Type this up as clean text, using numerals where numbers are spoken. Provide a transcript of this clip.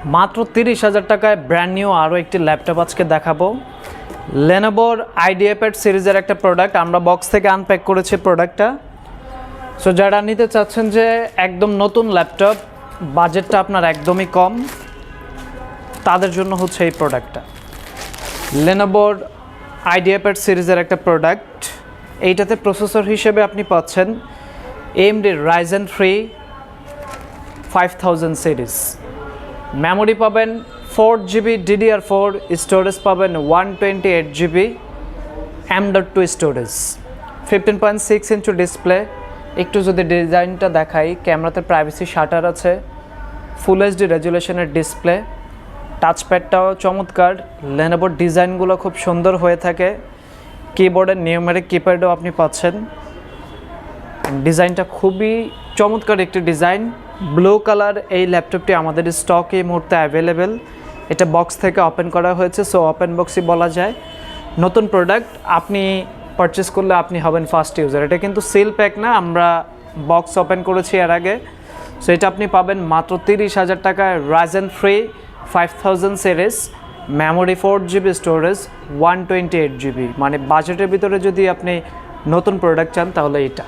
মাত্র 30,000 টাকায় brand new আরও একটি ল্যাপটপ আজকে দেখাবো। লেনোভোর আইডিয়াপ্যাড সিরিজের একটা প্রোডাক্ট, আমরা বক্স থেকে আনপ্যাক করেছি প্রোডাক্টটা। সো যারা নিতে চাচ্ছেন যে একদম নতুন ল্যাপটপ, বাজেটটা আপনার একদমই কম, তাদের জন্য হচ্ছে এই প্রোডাক্টটা। লেনোভোর আইডিয়াপ্যাড সিরিজের একটা প্রোডাক্ট। এইটাতে প্রসেসর হিসেবে আপনি পাচ্ছেন AMD Ryzen 3 5000 সিরিজ। মেমোরি পাবেন 4GB DDR4, স্টোরেজ পাবেন 128GB M.2 storage, 15.6 inch display. একটু যদি ডিজাইনটা দেখাই, ক্যামেরাতে প্রাইভেসি শাটার আছে, ফুল HD রেজুলেশনের ডিসপ্লে, টাচপ্যাডটাও চমৎকার। লেনোভোর ডিজাইনগুলো খুব সুন্দর হয়ে থাকে। কিবোর্ডের নিউমেরিক কিপ্যাডও আপনি পাচ্ছেন। ডিজাইনটা খুবই চমৎকার একটি ডিজাইন। ব্লু কালার এই ল্যাপটপটি আমাদের স্টকে এই মুহূর্তে অ্যাভেলেবেল। এটা বক্স থেকে ওপেন করা হয়েছে, সো ওপেন বক্সই বলা যায়। নতুন প্রোডাক্ট, আপনি পারচেস করলে আপনি হবেন ফার্স্ট ইউজার। এটা কিন্তু সিল প্যাক না, আমরা বক্স ওপেন করেছি এর আগে। সো এটা আপনি পাবেন মাত্র 30,000 টাকায়। Ryzen 3 5000 series, memory 4GB, storage 128GB। মানে বাজেটের ভিতরে যদি আপনি নতুন প্রোডাক্ট চান তাহলে এটা।